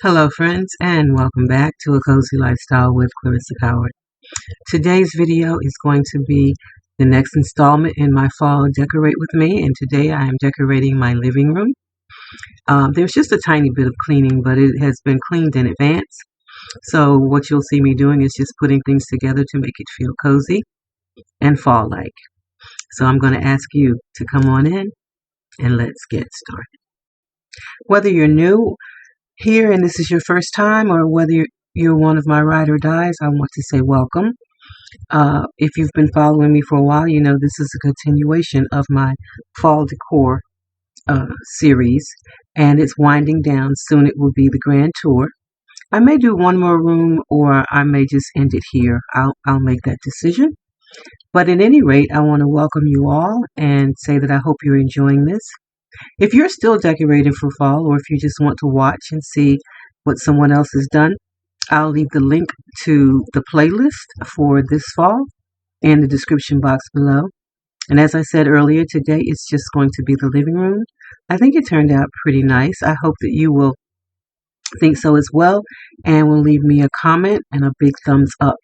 Hello friends and welcome back to A Cozy Lifestyle with Clearissa Howard. Today's video is going to be the next installment in my fall Decorate With Me, and today I am decorating my living room. There's just a tiny bit of cleaning, but it has been cleaned in advance. So what you'll see me doing is just putting things together to make it feel cozy and fall-like. So I'm going to ask you to come on in and let's get started. Whether you're new here and this is your first time, or whether you're one of my ride or dies, I want to say welcome. If you've been following me for a while, you know this is a continuation of my fall decor series, and it's winding down. Soon it will be the grand tour. I may do one more room, or I may just end it here. I'll make that decision. But at any rate, I want to welcome you all and say that I hope you're enjoying this. If you're still decorating for fall, or if you just want to watch and see what someone else has done, I'll leave the link to the playlist for this fall in the description box below. And as I said earlier, today it's just going to be the living room. I think it turned out pretty nice. I hope that you will think so as well, and will leave me a comment and a big thumbs up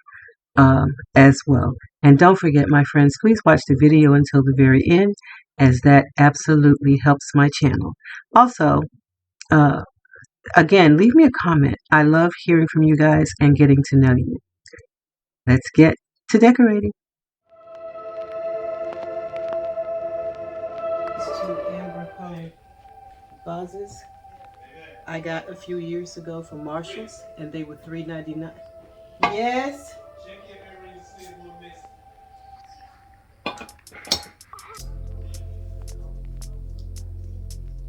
as well. And don't forget, my friends, please watch the video until the very end, as that absolutely helps my channel. Also, again, leave me a comment. I love hearing from you guys and getting to know you. Let's get to decorating. These two amber pine vases I got a few years ago from Marshall's, and they were $3.99. Yes.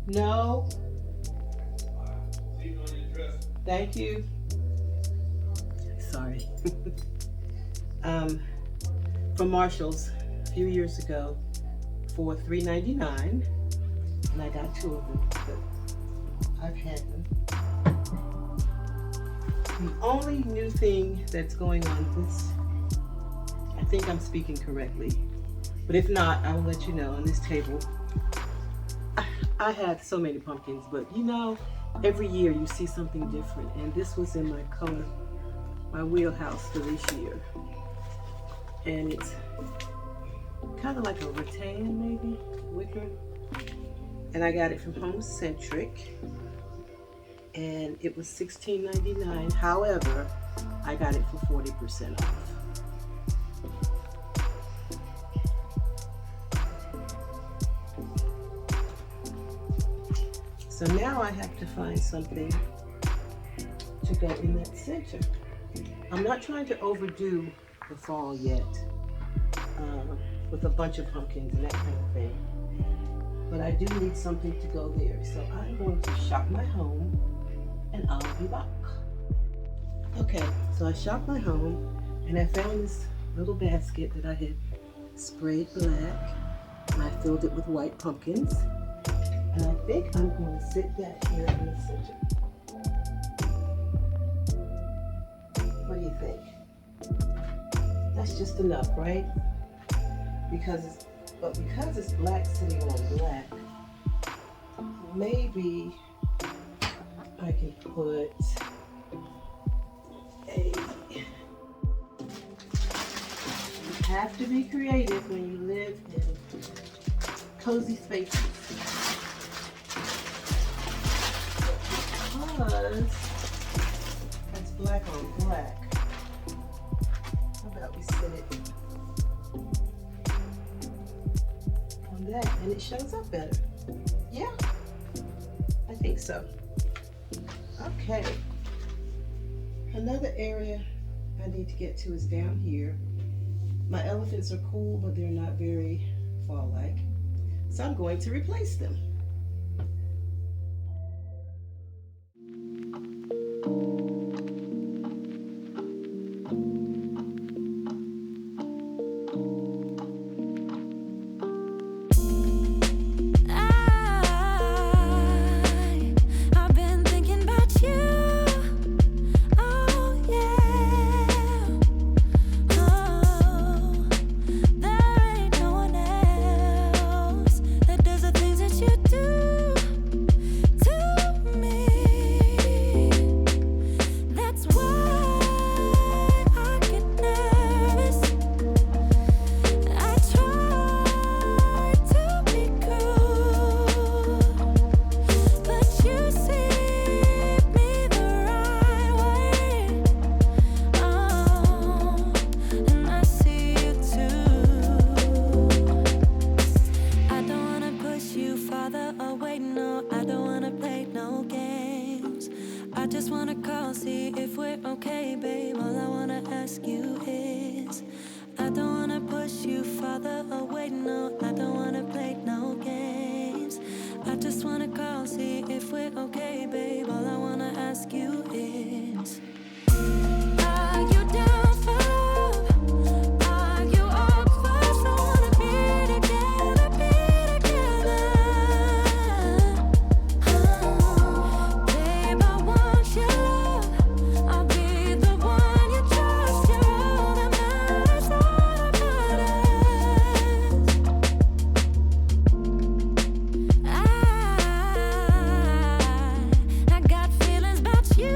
No. Thank you. Sorry. From Marshall's a few years ago for $3.99, and I got two of them. But I've had them. The only new thing that's going on this, I think I'm speaking correctly, but if not, I will let you know. On this table, I had so many pumpkins, but you know, every year you see something different, and this was in my color, my wheelhouse for this year. And it's kind of like a rattan, maybe, wicker. And I got it from Home Centric, and it was $16.99. However, I got it for 40% off. So now I have to find something to go in that center. I'm not trying to overdo the fall yet with a bunch of pumpkins and that kind of thing. But I do need something to go there. So I'm going to shop my home and I'll be back. Okay, so I shopped my home and I found this little basket that I had sprayed black, and I filled it with white pumpkins. And I think I'm going to sit that here in the center. What do you think? That's just enough, right? Because it's black sitting on black, maybe I can put a... You have to be creative when you live in cozy spaces. Because that's black on black. How about we sit it on that and it shows up better? Yeah, I think so. Okay. Another area I need to get to is down here. My elephants are cool, but they're not very fall-like. So I'm going to replace them. You do I just wanna call, see if we're okay, babe. All I wanna ask you is, I don't wanna push you farther away, no. I don't wanna play no games. I just wanna call, see if we're okay, babe. All I wanna ask you is, are you down for love? Are you up for someone to be together, be together? Babe, I want your love. I'll be the one you trust. You're all that matters, all that matters. I got feelings about you.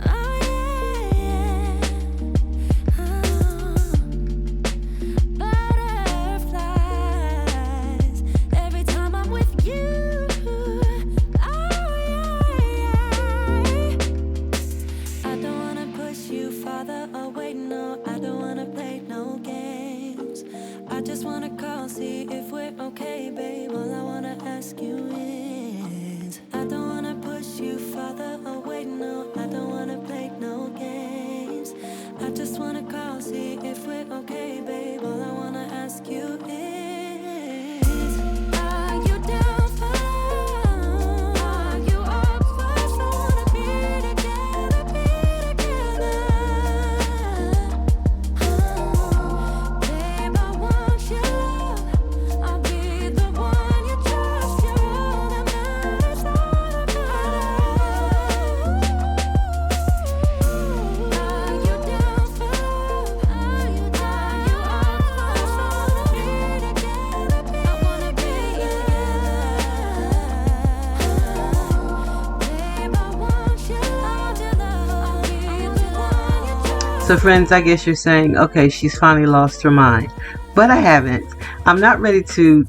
Oh yeah, butterflies every time I'm with you. Oh yeah. I don't wanna push you farther away, no. I don't wanna play no games. I just wanna call, see if we're okay, babe. All I wanna ask you is, I don't wanna push you farther away, no. I don't wanna play no games. I just wanna call, see if we're okay, babe. All I wanna ask you is, are you down for love? Are you up for someone to be together, be together? Babe, I want your love. I'll be the one you trust. You're all that matters, all that matters. Are you down for love? Are you up for someone to be together, be I wanna be Babe, I want your love, your love. I'll be the one you trust. So friends, I guess you're saying, okay, she's finally lost her mind. But I haven't. I'm not ready to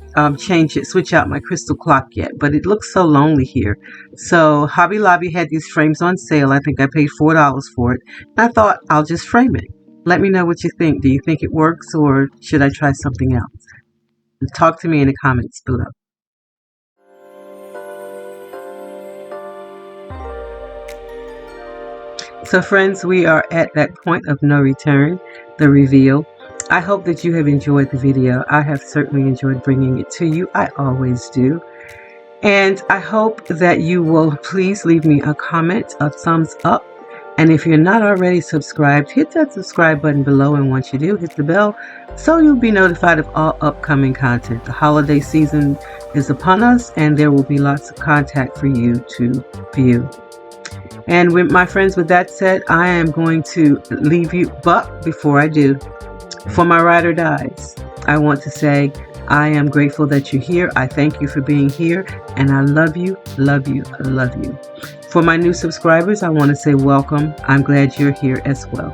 switch out my crystal clock yet, but it looks so lonely here. So Hobby Lobby had these frames on sale. I think I paid $4 for it. And I thought I'll just frame it. Let me know what you think. Do you think it works, or should I try something else? Talk to me in the comments below. So friends, we are at that point of no return, the reveal. I hope that you have enjoyed the video. I have certainly enjoyed bringing it to you. I always do. And I hope that you will please leave me a comment, a thumbs up. And if you're not already subscribed, hit that subscribe button below. And once you do, hit the bell so you'll be notified of all upcoming content. The holiday season is upon us, and there will be lots of content for you to view. And with my friends, with that said, I am going to leave you. But before I do, for my ride or dies, I want to say I am grateful that you're here. I thank you for being here, and I love you, love you, love you. For my new subscribers, I want to say welcome. I'm glad you're here as well.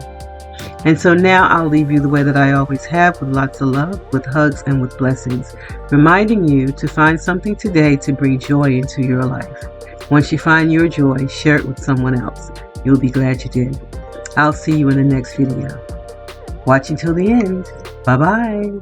And so now I'll leave you the way that I always have, with lots of love, with hugs, and with blessings, reminding you to find something today to bring joy into your life. Once you find your joy, share it with someone else. You'll be glad you did. I'll see you in the next video. Watch until the end. Bye-bye.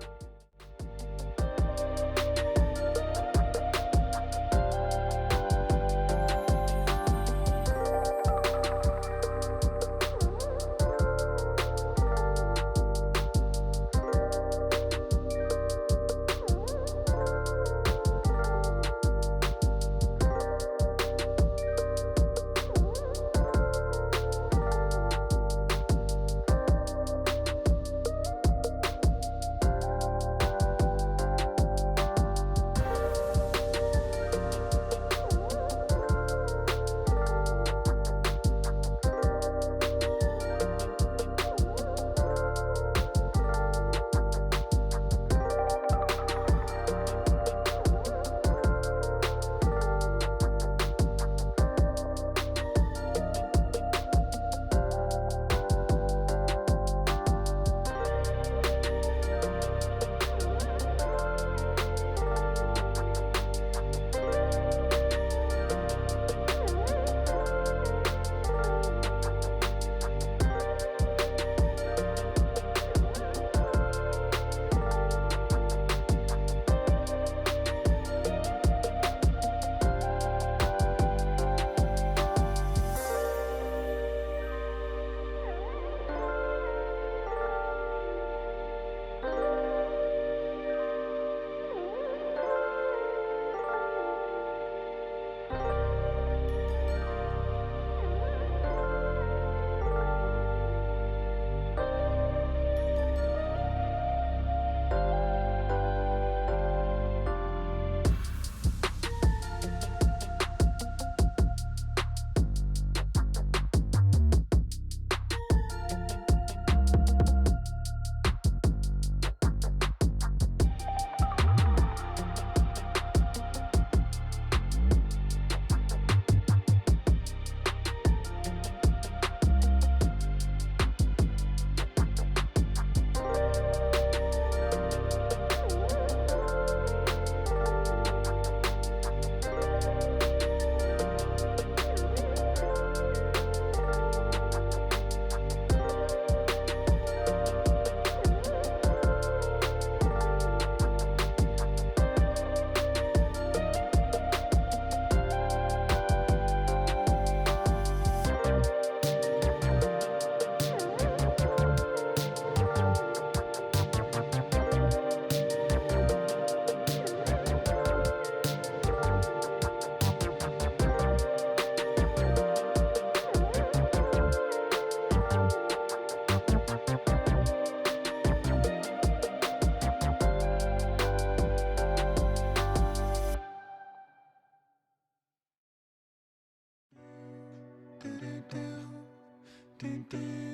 Tin, tin.